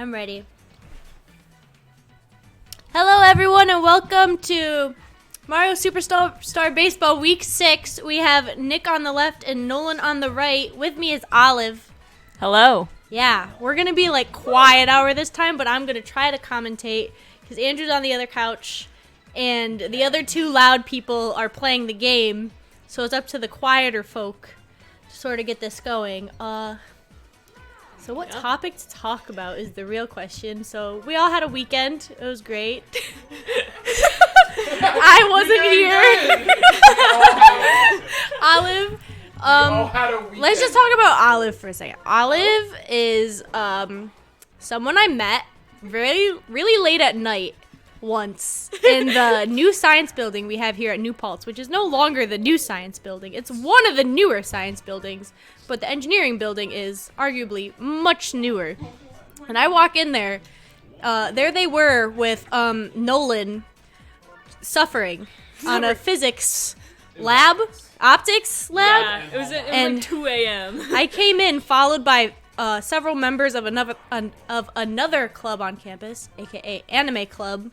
I'm ready. Hello, everyone, and welcome to Mario Superstar Baseball Week 6. We have Nick on the left and Nolan on the right. With me is Olive. Hello. Yeah, we're going to be like quiet hour this time, but I'm going to try to commentate because Andrew's on the other couch and the other two loud people are playing the game. So it's up to the quieter folk to sort of get this going. So what topic to talk about is the real question. So we all had a weekend. It was great. I wasn't here. Olive. Let's just talk about Olive for a second. Olive is someone I met really late at night once in the new science building we have here at New Paltz, which is no longer the new science building. It's one of the newer science buildings, but the engineering building is arguably much newer. And I walk in there, there they were with Nolan suffering on a physics lab, optics lab. Yeah, it was like 2 a.m. I came in followed by several members of another club on campus, aka Anime Club,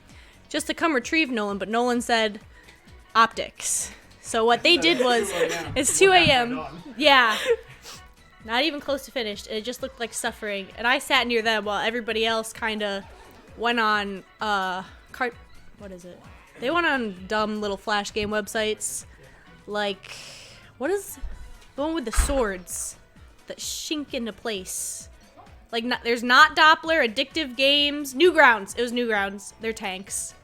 just to come retrieve Nolan, but Nolan said optics. So what they did was, it's 2 a.m. Yeah, not even close to finished. It just looked like suffering, and I sat near them while everybody else kind of went on what is it? They went on dumb little flash game websites, like what is the one with the swords that shink into place? Like, there's not Doppler, addictive games, Newgrounds. It was Newgrounds. They're tanks.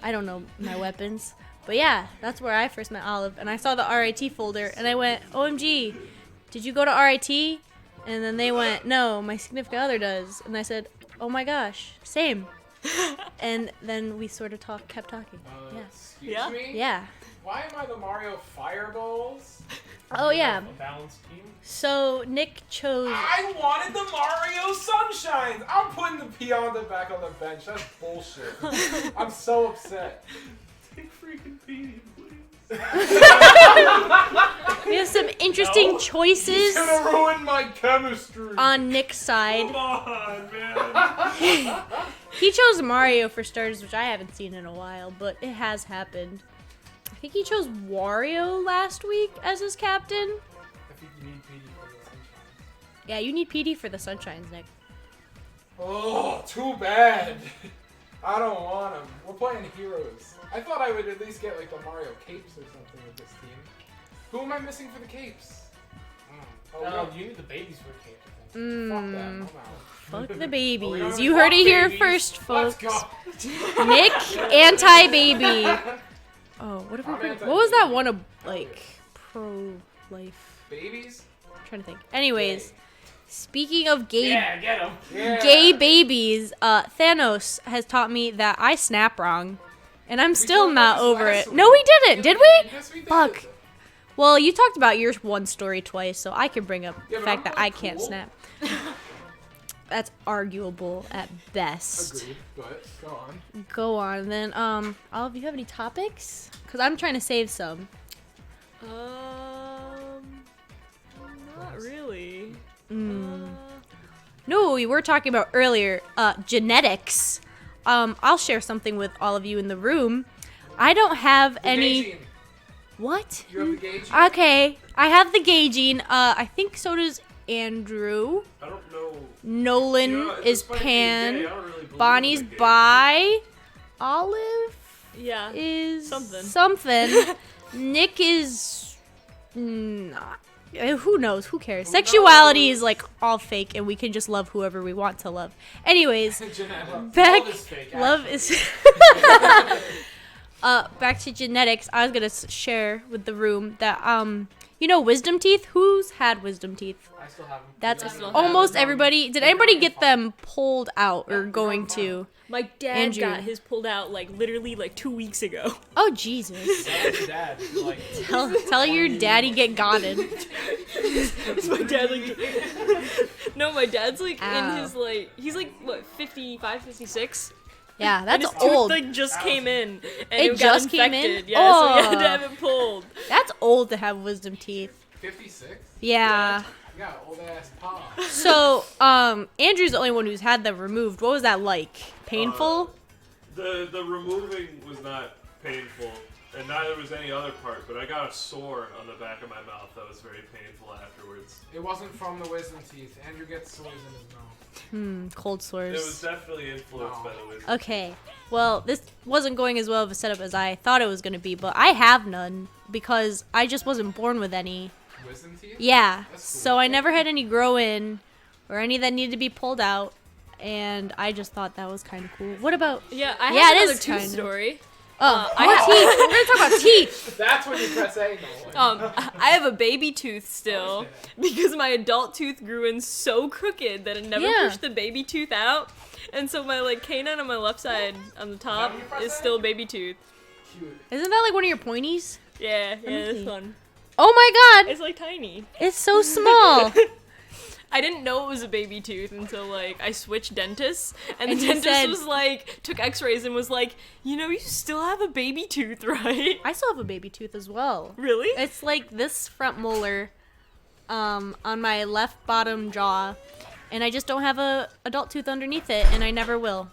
I don't know my weapons. But yeah, that's where I first met Olive. And I saw the RIT folder, and I went, OMG, did you go to RIT? And then they went, no, my significant other does. And I said, oh my gosh, same. And then we sort of kept talking. Excuse me? Yeah. Why am I the Mario Fireballs? Oh, yeah. A balanced team. So, Nick chose... I wanted the Mario Sunshines! I'm putting the Pionda back on the bench. That's bullshit. I'm so upset. Take freaking Petey, please. We have some interesting choices He's gonna ruin my chemistry. on Nick's side. Come on, man. He chose Mario for starters, which I haven't seen in a while, but it has happened. I think he chose Wario last week as his captain. I think you need Petey for the Sunshines. Yeah, you need PD for the Sunshines, Nick. Oh, too bad. I don't want him. We're playing heroes. I thought I would at least get like the Mario capes or something with this team. Who am I missing for the capes? Oh, No, you need the babies for a cape. fuck that. I'm out. Fuck the babies. don't You fuck heard it here babies. first, Let's folks. go. Nick, anti-baby. Oh, what if I'm what was that one of, like, pro-life? Babies? I'm trying to think. Anyways, speaking of gay... Yeah, get him. Yeah. Gay babies, Thanos has taught me that I snap wrong, and I'm still talked not about this over last it. week. No, we didn't, did we? Yes, we did. Fuck. Well, you talked about your one story twice, so I can bring up Yeah, the but fact I'm that not I can't cool. snap. That's arguable at best. Agreed, but go on. Go on, then, Olive, do you have any topics? Because I'm trying to save some. Not really. No, we were talking about earlier, genetics. I'll share something with all of you in the room. I don't have The any... gay gene. What? You have the gay gene? Okay, I have the gay gene. I think so does Andrew. I don't know. Nolan You know, is despite being pan. gay, I don't really believe Bonnie's in the gay bi. Olive Yeah. is Something. something. Nick is not. Who knows? Who cares? Who Sexuality knows? is like all fake, and we can just love whoever we want to love. Anyways, Genetic. back. Love is fake, Love actually. is. Back to genetics. I was gonna share with the room that you know, wisdom teeth. Who's had wisdom teeth? I still have them. That's I still have almost them. everybody. Did anybody get them pulled out or going to? My dad Andrew. got his pulled out literally 2 weeks ago. Oh Jesus! Dad's dad. Like, Tell your daddy get gotten. My dad No, my dad's Ow. in his he's what, 55, 56? Yeah, And that's his tooth old. just came in. And It got just came in? infected. Yeah, so we had Oh. to have it pulled. That's old to have wisdom teeth. 56? Yeah. Yeah, old ass paw. So, Andrew's the only one who's had them removed. What was that like? Painful? The removing was not painful, and neither was any other part. But I got a sore on the back of my mouth that was very painful afterwards. It wasn't from the wisdom teeth. Andrew gets sores in his mouth. Cold It sores. was definitely influenced by the wisdom. Okay. Well, this wasn't going as well of a setup as I thought it was going to be, but I have none because I just wasn't born with any. Wisdom teeth? Yeah. That's cool. So I never had any grow in or any that needed to be pulled out, and I just thought that was kind of cool. What about? Yeah, I Yeah, have it another is tooth kinda. story. Oh, I more have- teeth. We're gonna talk about teeth. That's when you press A, Nolan. I have a baby tooth still because my adult tooth grew in so crooked that it never Yeah. pushed the baby tooth out, and so my like canine on my left side on the top when you press is A? still a baby tooth. Cute. Isn't that like one of your pointies? Yeah, me this see. one. Oh my God! It's like tiny. It's so small. I didn't know it was a baby tooth until like I switched dentists, and And the he dentist said- was like, took X-rays and was like, you know, you still have a baby tooth, right? I still have a baby tooth as well. Really? It's like this front molar, on my left bottom jaw, and I just don't have a adult tooth underneath it, and I never will.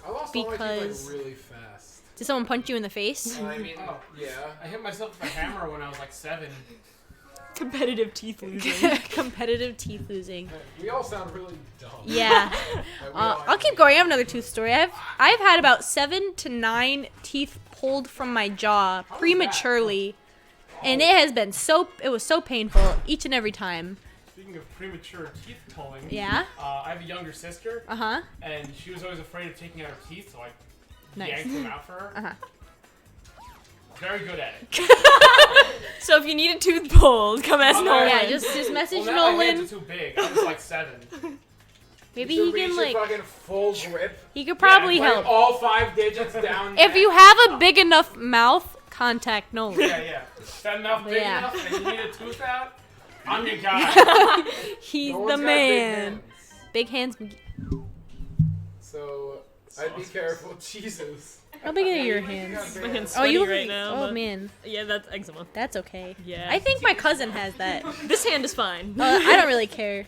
I lost all my Because- teeth like really fast. Did someone punch you in the face? I mean, Yeah. I hit myself with a hammer when I was like 7. Competitive teeth losing. Competitive teeth losing. We all sound really dumb. Yeah. Like, we all I'll keep going. I have another tooth story. I've had about 7 to 9 teeth pulled from my jaw prematurely, and it has been it was so painful each and every time. Speaking of premature teeth pulling, Yeah. I have a younger sister, Uh huh. and she was always afraid of taking out her teeth, so I Nice. yanked them out for her. Uh-huh. Very good at it. So if you need a tooth pulled, come ask Oh, Nolan. Yeah, just message Well, now my hands Nolan. are too big. I was like 7. Maybe You he should reach can your like fucking full grip. he could probably Like help. all 5 digits down. If you have a big enough mouth, contact Nolan. Yeah. That enough big Yeah. enough, and you need a tooth out, I'm your guy. He's Nolan's the got big man. hands. Big hands. So I'd be careful. Jesus. How big are your You got hands? big My hands. hands Oh, sweaty you right now. Oh but- man, Yeah, that's eczema. that's okay. Yeah. I think my cousin has that. This hand is fine. I don't really care.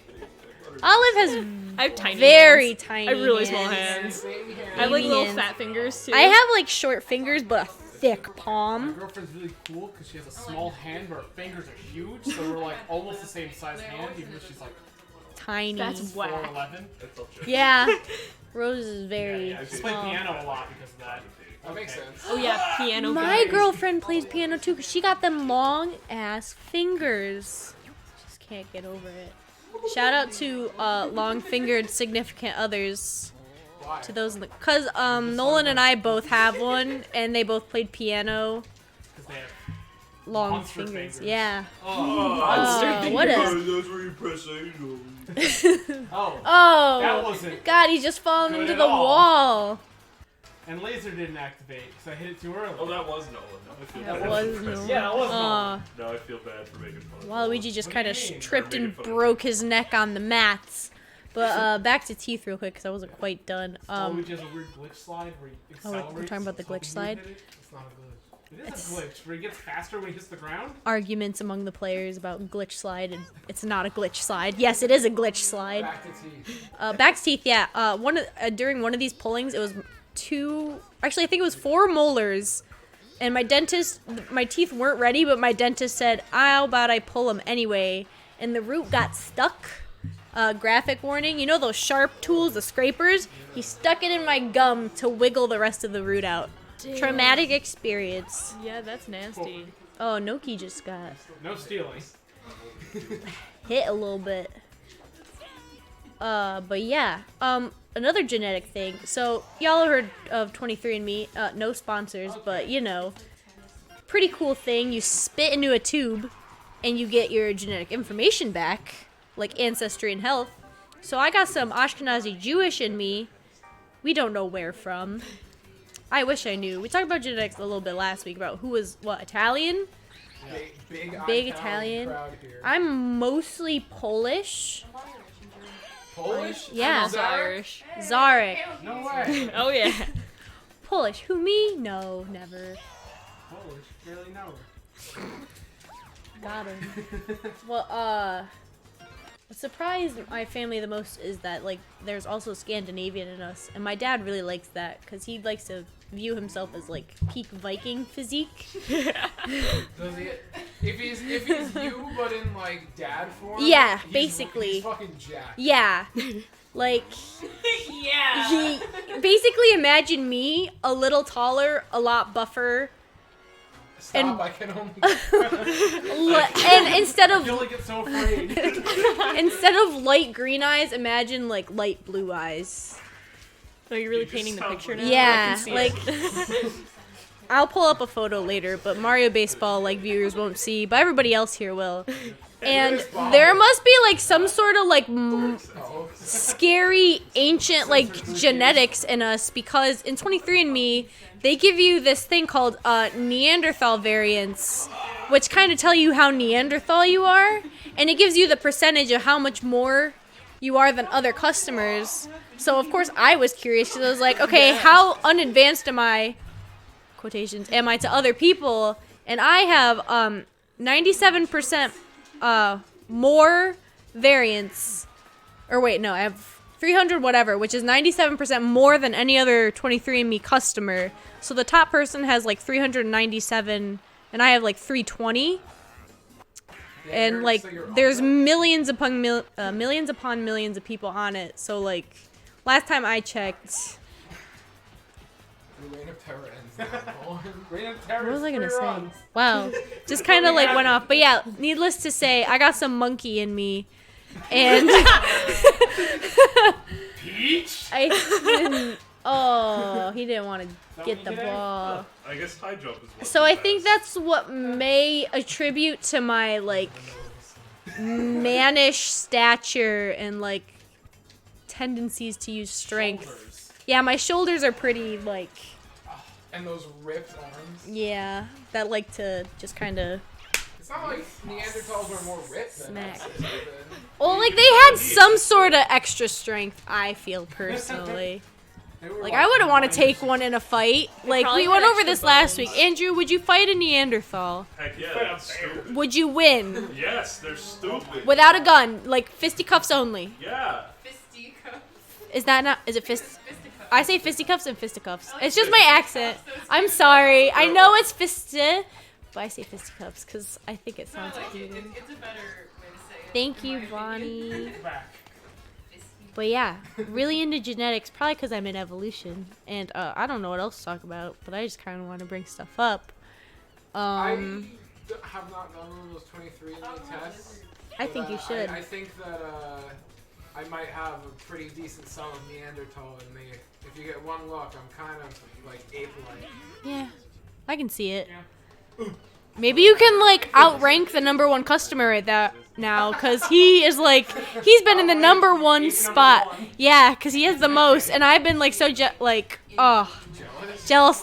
Olive has I have tiny very hands. tiny. I have really small hands. Same here. I have like baby little hands. fat fingers too. I have like short fingers, but a thick My palm. girlfriend's really cool because she has a small hand, but her fingers are huge, so we're like almost the same size hand, even though she's like Tiny. That's whack. 4'11". Yeah. Rose is very I just play small. piano a lot because of that. That makes Okay. sense. Oh yeah, piano. My fingers. girlfriend plays piano too, 'cause she got them long ass fingers. Just can't get over it. Shout out to long fingered significant others. Why? To those, cause Nolan and I both have one, and they both played piano. Because they have Long Monster fingers. fingers. Yeah. Monster What Oh, a. that's where you press anal. Oh, that Oh. wasn't. God, he's just fallen good into at the all. wall. And laser didn't activate because I hit it too early. Oh, that was Nolan. I feel That bad. was Nolan. Yeah, that was Uh, No, I feel bad for making fun of Waluigi just What do kind you of mean? tripped Or making and fun of broke his neck on the mats. But back to teeth real quick, because I wasn't quite done. Waluigi has a weird glitch slide where he Oh, we're accelerates. talking about the so glitch when you slide? hit it, it's not a glitch. It is a glitch where he gets faster when he hits the ground. Arguments among the players about glitch slide, and it's not a glitch slide. Yes, it is a glitch slide. Back to teeth. Back to teeth, yeah. During one of these pullings, it was actually I think it was 4 molars, and my teeth weren't ready, but my dentist said, "How about I pull them anyway?" And the root got stuck. Graphic warning, you know those sharp tools, the scrapers? He stuck it in my gum to wiggle the rest of the root out. Traumatic experience. Yeah, that's nasty. Oh, Noki just got No stealing. hit a little bit. But yeah. Another genetic thing. So y'all have heard of 23andMe. No sponsors, but you know, pretty cool thing. You spit into a tube, and you get your genetic information back, like ancestry and health. So I got some Ashkenazi Jewish in me. We don't know where from. I wish I knew. We talked about genetics a little bit last week about who was what Italian. Big Italian. Crowd here. I'm mostly Polish. Polish? Yeah. Also Irish. Zarek. No way. Oh yeah. Polish. Who, me? No, never. Polish, barely know. Got him. Well, What surprised my family the most is that like there's also Scandinavian in us, and my dad really likes that because he likes to view himself as like peak Viking physique. Does he? If he's you, but in like dad form. Yeah, he's basically. fucking jacked. Yeah, like Yeah. he basically imagine me a little taller, a lot buffer, Stop! And- I can only. and instead I of can only get so afraid. instead of light green eyes, imagine like light blue eyes. Oh, you're really You just painting the sound picture now? like- Yeah, I can see like it. I'll pull up a photo later, but Mario Baseball like viewers won't see, but everybody else here will. And Baseball. there must be like some sort of like Oh. scary ancient like genetics in us because in 23andMe they give you this thing called Neanderthal variants, which kind of tell you how Neanderthal you are, and it gives you the percentage of how much more you are than other customers. So of course I was curious because I was like, okay, how unadvanced am I? Quotations am I to other people? And I have 97% more variants. Or wait, no, I have 300 whatever, which is 97% more than any other 23andMe customer. So the top person has like 397 and I have like 320. And like there's millions upon millions upon millions of people on it. So like last time I checked, The reign of terror ends now. Reign of terror. what was I gonna is say? 3 runs. Wow, just kind of like went off. But yeah, needless to say, I got some monkey in me, and Peach. I didn't. Oh, he didn't want to get the ball. I guess high jump is one. So I think that's what may attribute to my like mannish stature and like tendencies to use strength. Shoulders. Yeah, my shoulders are pretty like And those ripped arms. yeah, that like to just kind of. It's not like Neanderthals were more ripped than Smack. us. It's been- Well, like they had some sort of extra strength. I feel personally. they were Like I wouldn't want to take one in a fight. Like probably we had went over extra this last bones. week. Andrew, would you fight a Neanderthal? Heck yeah, that's stupid. Would you win Yes, they're stupid. without a gun? Like fisticuffs only. Yeah. Is that not? Is it fist? I say fisticuffs and fisticuffs. It's just my accent. I'm sorry. I know it's fist, but I say fisticuffs because I think it sounds cuter. It's a better way to say it. Thank you, Bonnie. back. But yeah, really into genetics, probably because I'm in evolution, and I don't know what else to talk about, but I just kind of want to bring stuff up. I have not done one of those 23 tests. I but, think you should. I think that I might have a pretty decent solid Neanderthal in me. If you get one look, I'm kind of like ape-like. Yeah, I can see it. Yeah. Maybe you can like outrank the #1 customer at that now, cause he is like he's been in the #1 He's spot. #1. Yeah, cause he has the most, and I've been like so jealous a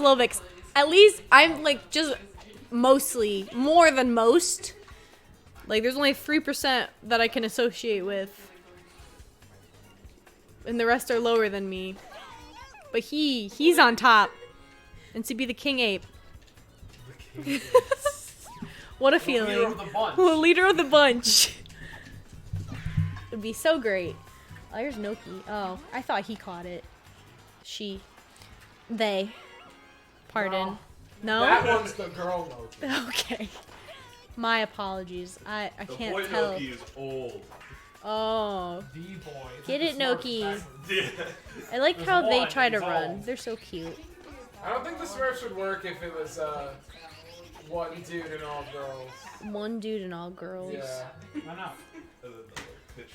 little bit. 'Cause at least I'm like just mostly more than most. Like there's only 3% that I can associate with, and the rest are lower than me. But he's on top, and to be the king ape. What a feeling. Leader of the bunch. Leader of the bunch. It'd be so great. Oh, there's Noki. Oh, I thought he caught it. She. They. Pardon. No? That one's the girl Loki. Okay. My apologies. I The can't boy tell. Loki is old. Oh. The boy. Get it, Noki. Yeah. I like There's how they one, try to he's run. old. They're so cute. I don't think the Smurfs would work if it was one dude and all girls. One dude and all girls. Yeah. Why not?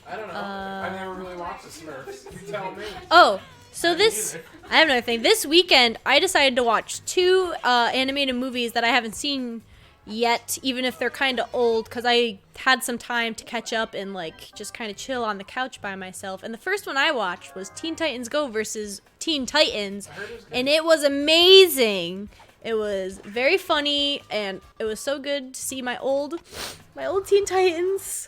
I don't know. I never really watched the Smurfs. You tell me. Oh, so I this, either. I have another thing. This weekend, I decided to watch 2 animated movies that I haven't seen yet, even if they're kind of old, because I had some time to catch up and like just kind of chill on the couch by myself. And the first one I watched was Teen Titans Go versus Teen Titans, I heard it was good. and it was amazing. It was very funny, and it was so good to see my old Teen Titans,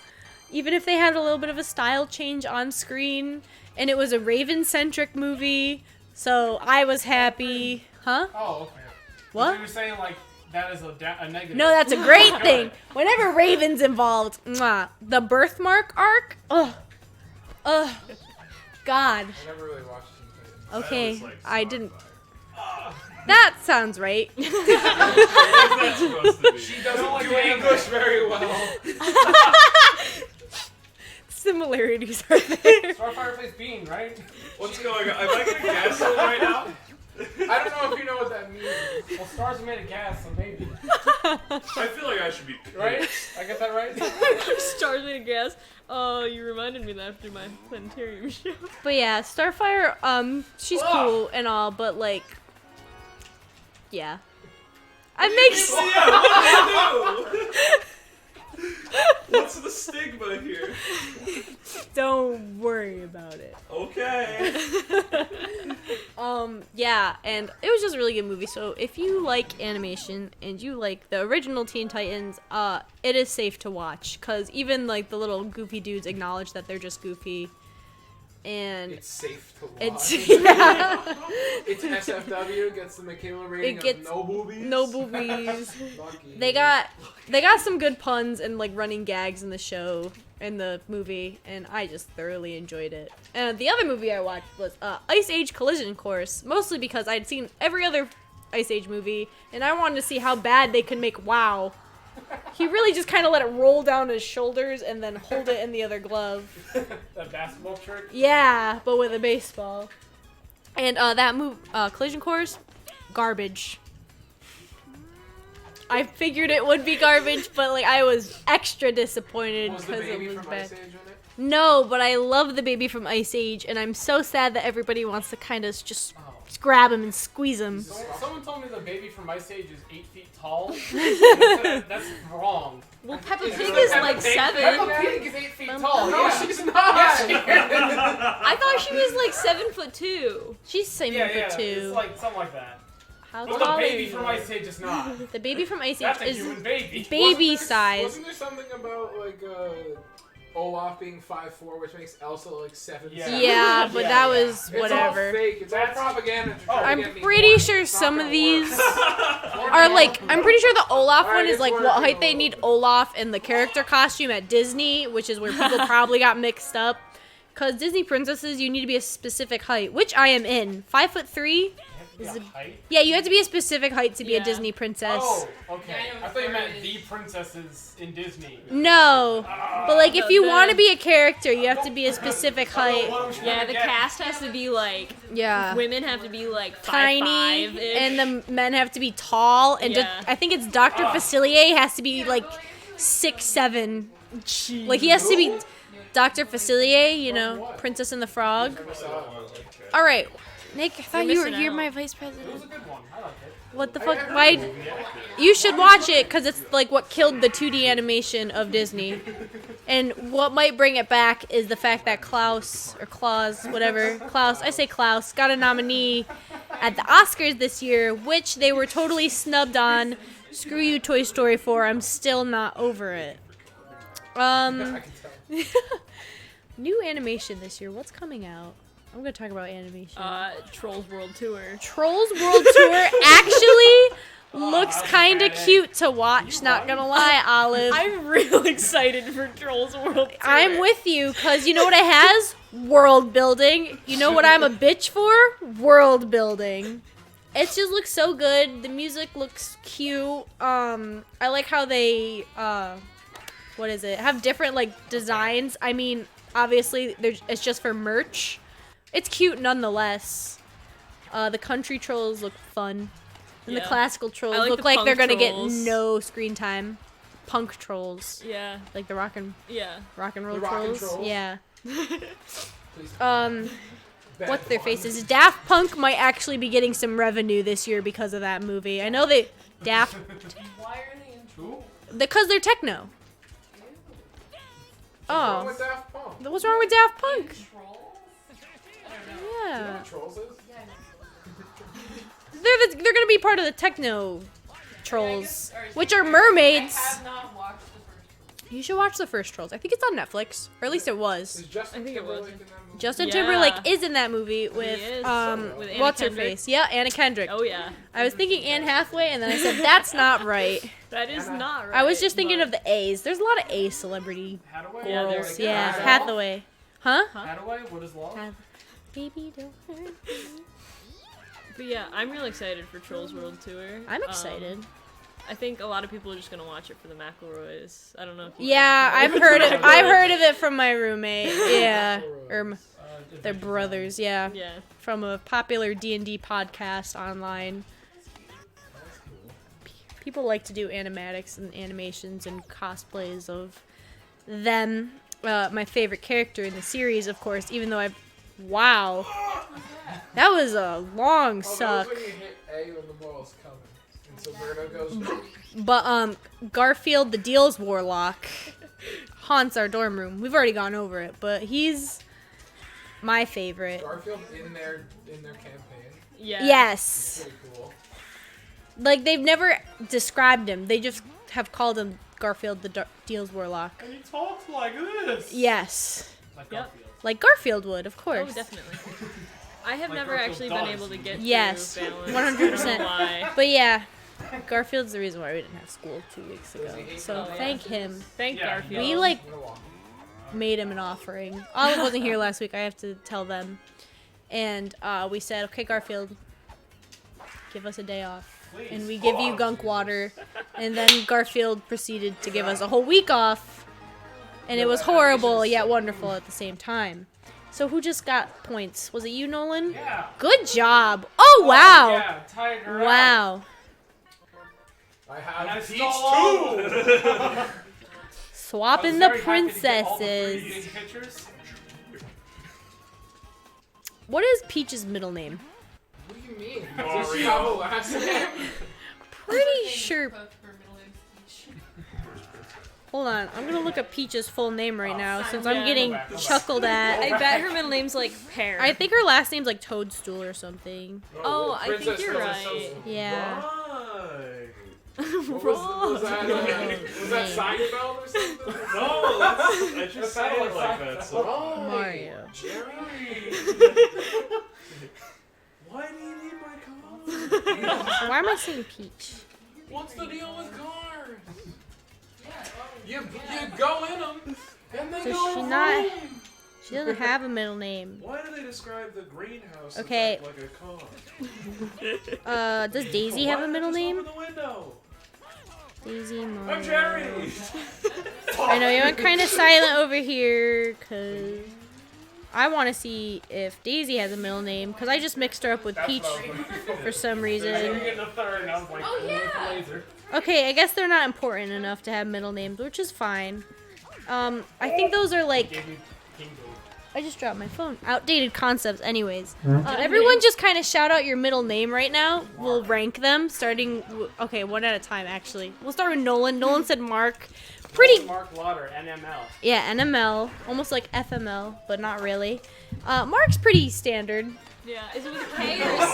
even if they had a little bit of a style change on screen. And it was a Raven-centric movie, so I was happy. Huh? Oh, okay. What? You were saying like That is a negative. No, that's a great thing. Whenever Raven's involved, mwah. The birthmark arc. Ugh. God. I never really watched Teen Titans. Okay, That was, like, I didn't. Starfire. That sounds right. What was that supposed to be? She doesn't do English very well. Similarities are there. Starfire plays Bean, right? What's going on? Am I gonna guess it right now? I don't know if you know what that means. Well, stars are made of gas, so maybe. I feel like I should be Right? I get that right? Stars made of gas. Oh, you reminded me that after my planetarium show. But yeah, Starfire, she's cool and all, but like, yeah. It makes Yeah, what do you do? What's the stigma here? Don't worry about it. Okay. Yeah, and it was just a really good movie. So if you like animation and you like the original Teen Titans, it is safe to watch because even like the little goofy dudes acknowledge that they're just goofy, and It's safe to watch. it's yeah, It's SFW, gets the Michaela rating It gets of no boobies. no boobies. Lucky. They got some good puns and like running gags in the show in the movie, and I just thoroughly enjoyed it. And the other movie I watched was Ice Age Collision Course, mostly because I'd seen every other Ice Age movie, and I wanted to see how bad they could make WoW. He really just kind of let it roll down his shoulders and then hold it in the other glove. That basketball trick? Yeah, but with a baseball. And that Collision Course, garbage. I figured it would be garbage, but like I was extra disappointed Was the because it baby was from bad. Ice Age in it? No, but I love the baby from Ice Age, and I'm so sad that everybody wants to kind of just Oh. grab him and squeeze him. Someone told me the baby from Ice Age is 8 feet tall. That's wrong. Well, Peppa Is Pig it is Peppa like Pig? 7. Peppa Pig is 8 feet tall. No, Yeah. she's not. Yes, she is. I thought she was like 7'2". She's same Yeah, for yeah, two. it's like something like that. How But the tall baby is from he? Ice Age is not. The baby from Ice Age That's a is human baby. baby Wasn't there- size. Wasn't there something about like Olaf being 5'4", which makes Elsa like 7'7"? Yeah, but that was It's all whatever. fake. It's all That's- propaganda. to try to I'm get me pretty going. sure It's not some gonna of these work. are like, I'm pretty sure the Olaf Alright, one is it's like what working height a they little need bit. Olaf in the character costume at Disney, which is where people probably got mixed up. Cause Disney princesses, you need to be a specific height, which I am in. 5'3". Is it height? Yeah, you have to be a specific height to be a Yeah. Disney princess. Oh, okay. Yeah, I thought you meant the princesses in Disney. No, but like if No, you the- want to be a character, you have to be a specific height. Yeah, the cast has to be like, Yeah. women have to be like Tiny, 5'5"-ish. and the men have to be tall, and Yeah. I think it's Dr. Facilier has to be like 6'7". Like he has to be Dr. Facilier, you know, Princess and the Frog. All right, Nick, I thought you were missing here, out. my vice It was president. a good one. I liked it. What the fuck? Why? You should watch it because it's like what killed the 2D animation of Disney. And what might bring it back is the fact that Klaus, I say Klaus, got a nominee at the Oscars this year, which they were totally snubbed on. Screw you, Toy Story 4. I'm still not over it. I can tell. New animation this year. What's coming out? I'm gonna talk about animation. Trolls World Tour. Trolls World Tour actually looks kind of cute to watch. Not gonna lie, Olive. I'm real excited for Trolls World Tour. I'm with you, cause you know what it has? World building. You know what I'm a bitch for? World building. It just looks so good. The music looks cute. I like how they have different like designs. I mean, obviously it's just for merch. It's cute nonetheless. The country trolls look fun. And the Yeah. classical trolls I like look the like punk they're gonna trolls. get no screen time. Punk trolls. Yeah, Like the rock and yeah. roll The rock and trolls. trolls? Yeah. Please. Um, Bad what's their pun. faces? Daft Punk might actually be getting some revenue this year because of that movie. I know they Daft Why are they in Who? because they're techno. What's wrong Oh, with Daft Punk? what's wrong with Daft Punk? trolls? I don't know. Do you know Yeah, what Trolls is? Yeah, I know. they're gonna be part of the techno I trolls, guess- or which to are be fair, mermaids. I have not watched the first You should watch the first Trolls. I think it's on Netflix, or at least it was. Is Justin I think it was. Timberlake in that movie? Justin Yeah. Timberlake is in that movie with is. With Anna what's her Kendrick. face? Yeah, Anna Kendrick. Oh yeah, I was thinking Anne Hathaway, and then I said that's not right. that is not right. I was just thinking but- of the A's. There's a lot of A celebrity Hadaway? Yeah, girls. there's- Yeah, Hadaway? Hathaway. Huh? Hadaway? What is law? Baby, don't hurt me. But yeah, I'm real excited for Trolls World Tour. I'm excited. I think a lot of people are just gonna watch it for the McElroys. I don't know if you Yeah, I've heard it. I've heard of it from my roommate. Yeah, or their Adventure brothers. Yeah, Yeah. from a popular D&D podcast online. People like to do animatics and animations and cosplays of them. My favorite character in the series, of course, even though wow, that was a long Oh, suck. that was when you hit A when the ball's coming. And so Birdo goes. But Garfield, the Deals Warlock, haunts our dorm room. We've already gone over it, but he's my favorite. Garfield in their campaign. Yeah. Yes. Pretty cool. Like, they've never described him. They just have called him Garfield, the Deals Warlock. And he talks like this. Yes. Like Yep. Garfield. Like Garfield would, of Oh, course. definitely. I have Like never Garfield actually does. been able to get Yes, through balance. 100%. I don't know why. But yeah, Garfield's the reason why we didn't have school 2 weeks ago. Does he hate So dumbasses? thank him. Thank Yeah, Garfield. We, like, I'm gonna walk. made him an offering. Olive wasn't here last week. I have to tell them. And we said, okay, Garfield, give us a day off. And we give you gunk water. And then Garfield proceeded to give us a whole week off. And it was horrible yet wonderful at the same time. So who just got points? Was it you, Nolan? Yeah. Good job. Oh, wow. Yeah, tied her out. Wow. I And I have stole all of them. Swapping the princesses. Pictures. What is Peach's middle name? What do you mean? Mario. Does she have a last name? Pretty sure. Both her middle name's Peach. Hold on. I'm going to look up Peach's full name right now since I'm Yeah. getting Go back, go back. chuckled at. I bet her middle name's like Pear. I think her last name's like Toadstool or something. Oh, I think Princess you're Princess right. Toadstool. Yeah. Right. What was that? Was that Seinfeld or something? No, that's, I That just sounded sounded like Seinfeld. that. So. Oh, Mario. Jerry. Why do you need my car? Why am I saying Peach? What's the deal with cars? You go in them and they So go she not- vroom. She doesn't have a middle name. Why do they describe the greenhouse Okay. like a car? Does Daisy have a middle name? Open the window. Daisy I'm Mario. Jerry. I know you went kind of silent over here because I want to see if Daisy has a middle name because I just mixed her up with That's Peach what I was looking for. for some I reason. didn't get the third, and I was like, Oh, yeah. laser. Okay, I guess they're not important enough to have middle names, which is fine. I think those are like, Gave me King Blue. I just dropped my phone. Outdated concepts anyways. Everyone just kind of shout out your middle name right now. We'll rank them starting, okay, one at a time actually. We'll start with Nolan. Nolan said Mark. Pretty, Mark Lauder, NML. yeah, NML. Almost like FML, but not really. Mark's pretty standard. Yeah. Is it with a K or a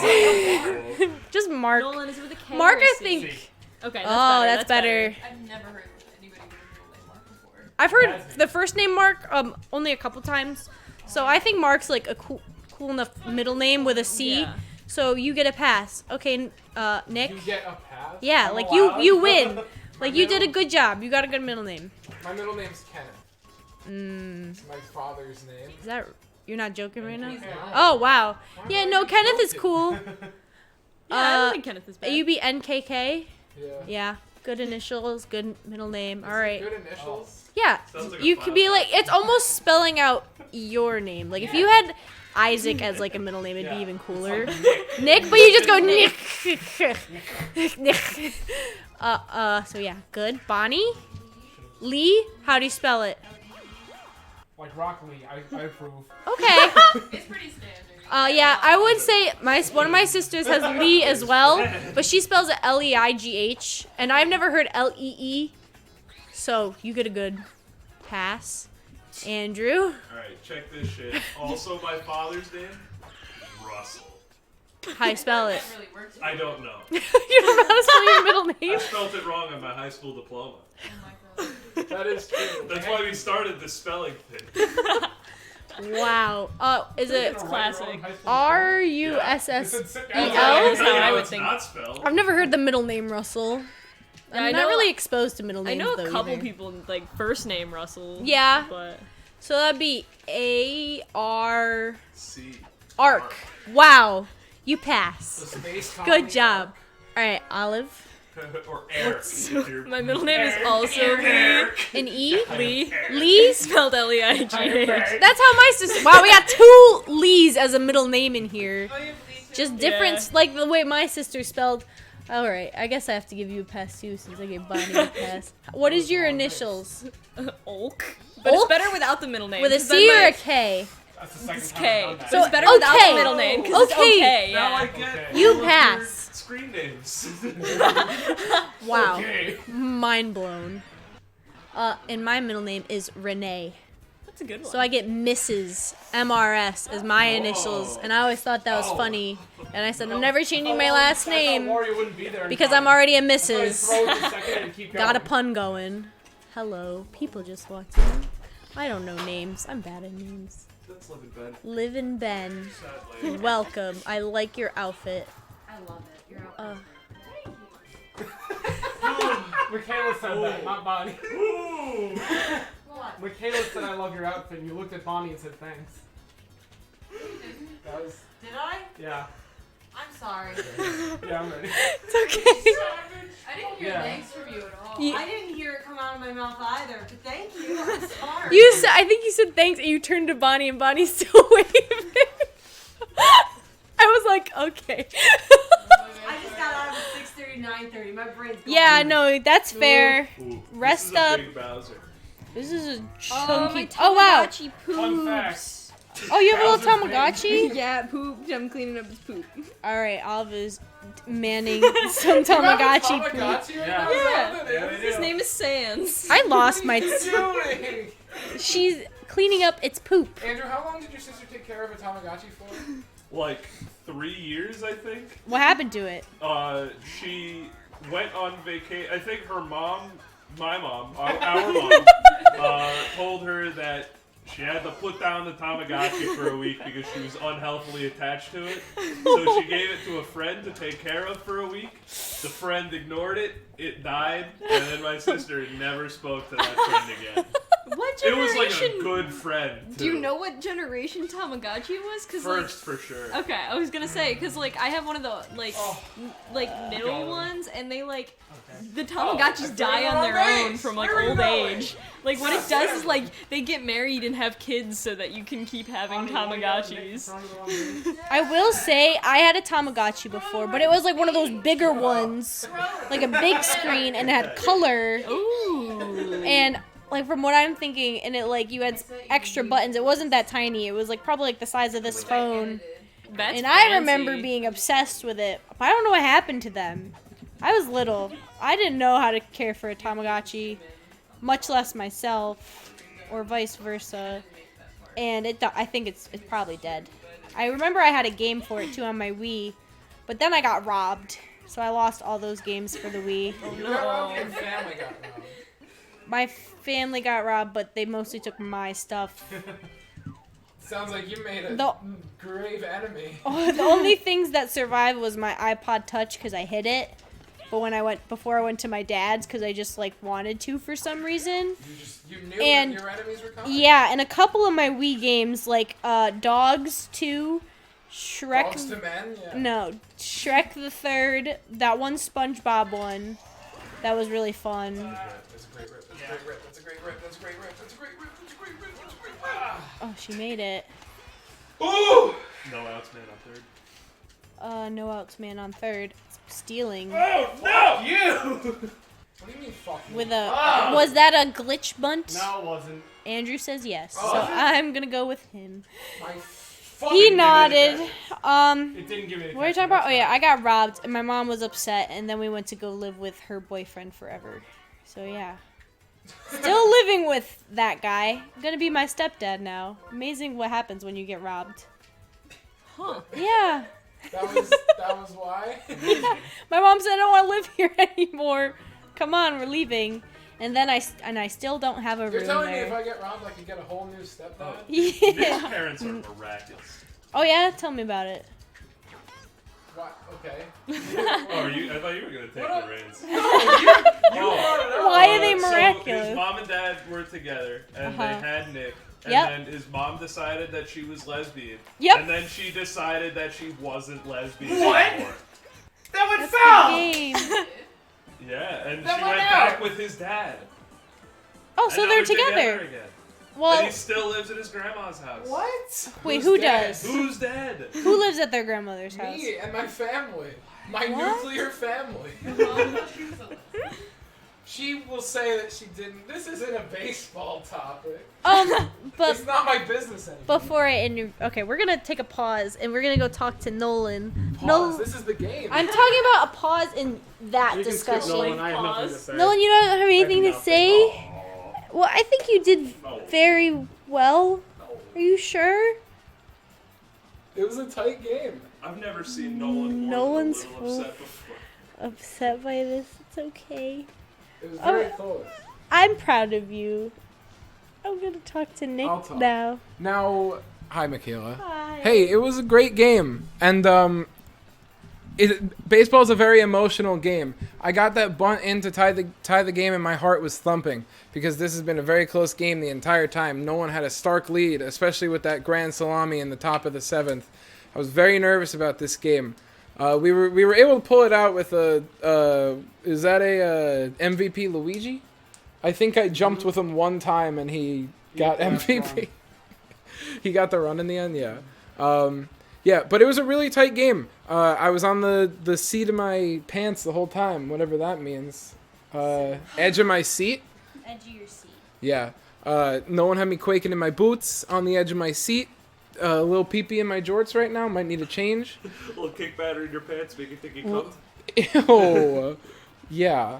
C? Just Mark. Nolan, is it with a K Mark, or a I C? think. Okay. Oh, That's that's better. I've never heard anybody give a middle name Mark before. I've heard the first name Mark only a couple times. So I think Mark's like a cool enough middle name with a C. Yeah. So you get a pass. Okay, Nick. You get a pass? Yeah, I'm like allowed? you win. Like you did a good job. You got a good middle name. My middle name's Kenneth. It's my father's name. Is that you're not joking right now? He's not. Oh wow. Why Yeah, would no, you Kenneth is joke? cool. Yeah, I Uh, don't think Kenneth is bad. UBNKK. Yeah. Yeah, good initials, good middle name. All right. Good initials. Yeah, Sounds like a you could be file. like it's almost spelling out your name. Like if you had Isaac as like a middle name, it'd be Yeah. even cooler. It's like Nick. Nick, but you just go Nick. Nick. So yeah, good. Bonnie, Lee. How do you spell it? Like Rock Lee, I approve. Okay. It's pretty standard. Yeah, I would say one of my sisters has Lee as well, but she spells it Leigh, and I've never heard Lee. So you get a good pass, Andrew. Alright, check this shit. Also, my father's name? Russell. How you spell it? That really works. I don't know. You don't know how to spell your middle I name. spelled it wrong on my high school diploma. Oh my god. That is true. That's why we started the spelling thing. Wow. Is it classic. R-U-S-S? Sit E-L? down. That's how I How would it's think. not spelled. I've never heard the middle name Russell. Yeah, I'm I not know- really exposed to middle I names. know a though, couple either. people like first name Russell. Yeah. But So that'd be A-R... C. Arc. Wow. You The pass. space Good colony job. arc. Alright, Olive. Or Eric. my middle name is also Lee. An E? Lee. Lee? Spelled L-E-I-G-H. That's how my sister... Wow, we got 2 Lees as a middle name in here. Just different, like the way my sister spelled. Alright, I guess I have to give you a pass too since I gave Bonnie a pass. What is your initials? Olk. But it's Olk? better without the middle name. With a 'cause then C or my- a K? That's the second It's time K. I've done that. So it's better So, without okay. the middle name because it's Okay. okay. Now I Yeah. get Okay. You all of your pass. screen names. Wow. Okay. Mind blown. And my middle name is Renee. That's a good one. So I get Mrs. MRS as my initials, and I always thought that was Oh. funny. And I said, I'm never changing my last name Wario wouldn't be there in because time. I'm already a So I Mrs. throw it a second and keep Got a going. pun going. Hello. People just walked in. I don't know names. I'm bad at names. That's living bed. Live in Ben. Sadly. Welcome. I like your outfit. I love it. You're out. Michaela said that, not Bonnie. Ooh. What? Michaela said I love your outfit, and you looked at Bonnie and said thanks. That was, Did I? yeah. I'm sorry. Yeah, I'm ready. It's okay. I didn't hear Yeah. thanks from you at all. You- I didn't hear it come out of my mouth either, but thank you. I'm sorry. You said, I think you said thanks, and you turned to Bonnie, and Bonnie's still waving. I was like, okay. I just got out of 6:30, 9:30. My brain's going. Yeah, no, that's fair. Ooh, Rest this is up. A big Bowser. This is a Oh, chunky. my Oh, wow. Tamagotchi Fun fact. poops. Oh, you have a little Bowser's Tamagotchi? Yeah, it pooped. I'm cleaning up his poop. All right, Oliva's manning some You have a Tamagotchi. poop. Tamagotchi right Yeah. now? Is that what it Yeah, is? we His do. name is Sans. I lost my. What are you doing? She's cleaning up its poop. Andrew, how long did your sister take care of a Tamagotchi for? Like 3 years, I think. What happened to it? She went on vacation. I think her mom, my mom, our mom, told her that she had to put down the Tamagotchi for a week because she was unhealthily attached to it. So she gave it to a friend to take care of for a week. The friend ignored it. It died, and then my sister never spoke to that friend again. What It was like generation? a good friend. Do you too. know what generation Tamagotchi was? Cause First, for sure. like, okay, I was gonna say, cause like I have one of the like Oh. like middle Golly. ones, and they like the Oh, Tamagotchis I die thought on you were their right. own from like Where are you old going? age. Like what it does is like they get married and have kids so that you can keep having Tamagotchis. I will say I had a Tamagotchi before, but it was like one of those bigger ones, like a big screen, and it had color. Ooh. And like from what I'm thinking, and it like you had extra buttons. It wasn't that tiny. It was like probably like the size of this phone. That's And I remember fancy. being obsessed with it. But I don't know what happened to them. I was little. I didn't know how to care for a Tamagotchi, much less myself, or vice versa. And I think it's probably dead. I remember I had a game for it too on my Wii, but then I got robbed, so I lost all those games for the Wii. You got robbed, your family got robbed. My family got robbed, but they mostly took my stuff. Sounds like you made a The- grave enemy. Oh, the only things that survived was my iPod Touch because I hid it. But before I went to my dad's because I just like wanted to for some reason. You knew And- that your enemies were coming? Yeah, and a couple of my Wii games like Dogs 2, Shrek. Dogs to men? Yeah. No, Shrek the Third. That one SpongeBob one. That was really fun. That's a great rip. That's a great rip. That's a great rip. That's a great rip. That's a great rip. That's a great rip. That's a great rip. Oh, she made it. Ooh! No outs, man, on third. No outs, man on third. Stealing Oh no! You! What do you mean fuck me? with a. Ah! Was that a glitch bunt? No, it wasn't. Andrew says yes, Oh. so I'm gonna go with him. My fucking He did nodded. it. It It didn't give me the what are you talking about? Oh yeah, I got robbed, and my mom was upset, and then we went to go live with her boyfriend forever. So yeah, still living with that guy. Gonna be my stepdad now. Amazing what happens when you get robbed. Huh. Yeah. That was why? My mom said I don't want to live here anymore. Come on, we're leaving. And then I still don't have a You're room telling me if there. I get robbed, I can get a whole new stepdad? Nick's Yeah. parents are miraculous. Oh yeah, tell me about it. What? Okay. Oh, I thought you were gonna take What the reins. No, you brought it up. Why are they So miraculous? his mom and dad were together, and they Uh-huh. had Nick. And Yep. then his mom decided that she was lesbian. Yep. And then she decided that she wasn't lesbian What? anymore. That went That's the foul! game. Yeah, and That she went went out. back with his dad. Oh, And so now they're together. again. Well, And he still lives at his grandma's house. What? wait, Who's who dead? does? Who's dead? Who lives at their grandmother's house? Me and my family. My What? nuclear family. She will say that she didn't. This isn't a baseball topic. But It's not my business anymore. before okay, we're gonna take a pause and we're gonna go talk to Nolan. Pause. This is the game. I'm talking about a pause in that You can skip discussion. Nolan. I have nothing to Pause. say. Nolan, you don't have anything to nothing. say? Well, I think you did No. very well. Are you sure? It was a tight game. I've never seen Nolan No more than a one's little full- upset before. Upset by this? It's okay. It was Oh. very close. I'm proud of you. I'm gonna talk to Nick I'll talk. now. Now, hi, Michaela. Hi. Hey, it was a great game, and baseball's a very emotional game. I got that bunt in to tie the game, and my heart was thumping because this has been a very close game the entire time. No one had a stark lead, especially with that grand salami in the top of the 7th. I was very nervous about this game. We were able to pull it out with a is that a MVP Luigi? I think I jumped with him one time and he got MVP. He got the run in the end, yeah. Yeah, but it was a really tight game. I was on the seat of my pants the whole time, whatever that means. Edge of my seat? Edge of your seat. Yeah. No one had me quaking in my boots, on the edge of my seat. A little pee-pee in my jorts right now. Might need a change. A little kick batter in your pants, make you think he comes. Ew. Yeah.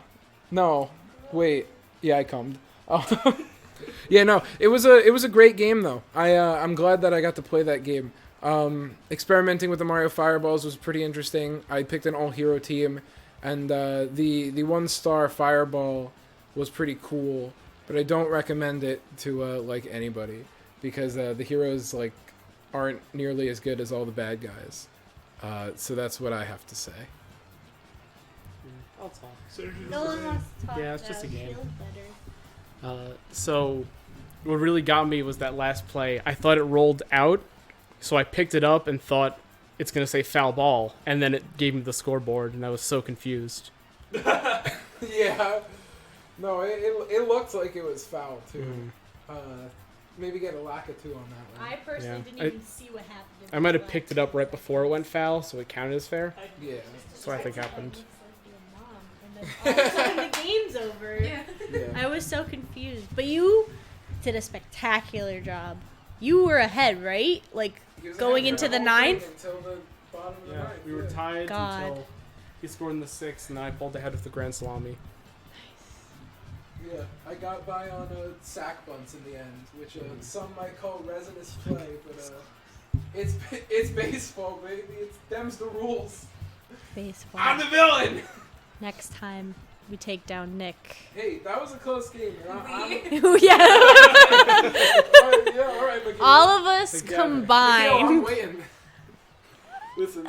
No. Wait. Yeah, I cummed. Yeah, no. It was a great game though. I'm glad that I got to play that game. Experimenting with the Mario Fireballs was pretty interesting. I picked an all-hero team, and the 1-star Fireball was pretty cool. But I don't recommend it to like anybody because the heroes like aren't nearly as good as all the bad guys. So that's what I have to say. I'll talk. Nolan wants to talk. Yeah, it's just now. a game. Feel better. So, what really got me was that last play. I thought it rolled out, so I picked it up and thought it's going to say foul ball, and then it gave me the scoreboard, and I was so confused. Yeah. No, it looked like it was foul too. Maybe get a lack of 2 on that one. I personally Yeah. didn't even see what happened. I might have picked it up right before it went foul, so it counted as fair. Yeah. That's what I think happened. All of a sudden the game's over. Yeah. I was so confused. But you did a spectacular job. You were ahead, right? Like going into the 9th? Until the bottom of the Yeah, 9th. we were tied God. until he scored in the 6th, and then I pulled ahead with the grand salami. Yeah, I got by on sack bunts in the end, which some might call resinous play, but it's baseball, baby. It's them's the rules. Baseball. I'm the villain. Next time we take down Nick. Hey, that was a close game. And yeah. all right, yeah, all right, but All of us Together. I'm combined. waiting. Listen.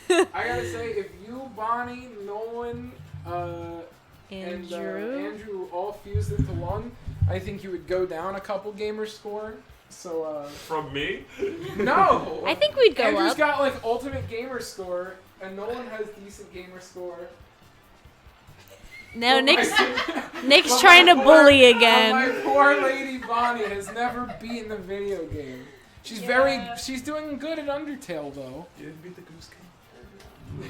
I gotta say, if you, Bonnie, Nolan, and Andrew all fused into one, I think you would go down a couple gamer score. So, From me? no! I think we'd go Andrew's up. got like ultimate gamer score, and Nolan has decent gamer score. No, But Nick's my- Nick's but trying my to bully poor- again. My poor lady Bonnie has never beaten a video game. She's doing good at Undertale though. You didn't beat the goose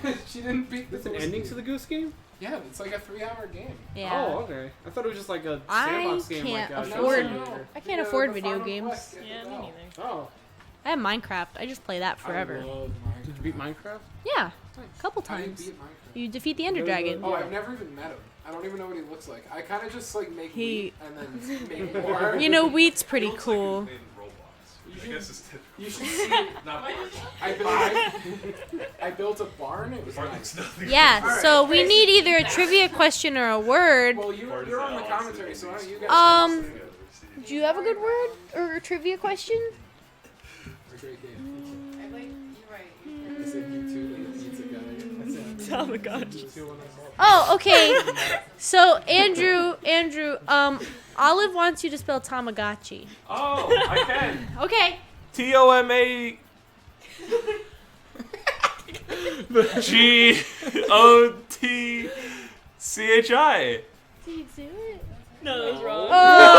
game. She didn't beat the There's an Goose ending Game. to the Goose Game? Yeah, it's like a 3-hour game. Yeah. Oh, okay. I thought it was just like a I sandbox game. can't like afford- Goat Simulator. I can't Yeah, afford the video Final games. Quest, get Yeah, the me bell. neither. Oh, I have Minecraft. I just play that forever. I love Minecraft. did you beat Minecraft? Yeah, a couple How do you times. beat Minecraft? You defeat the Ender Dragon. Oh, I've never even met him. I don't even know what he looks like. I kind of just like make He- meat and then make more. You know, wheat's pretty He looks cool. Like he's made in Roblox. I guess it's typical. You should see. Not much. I I built a barn. It was nice. Yeah, Alright, so we okay. need either a trivia question or a word. Well, you're on the commentary, so why don't you guys? Do you have a good word or a trivia question? Oh, okay. So Andrew, Olive wants you to spell Tamagotchi. Oh, I can. Okay. TOMA GOTCHI. Did you do it? No, that was wrong. Oh.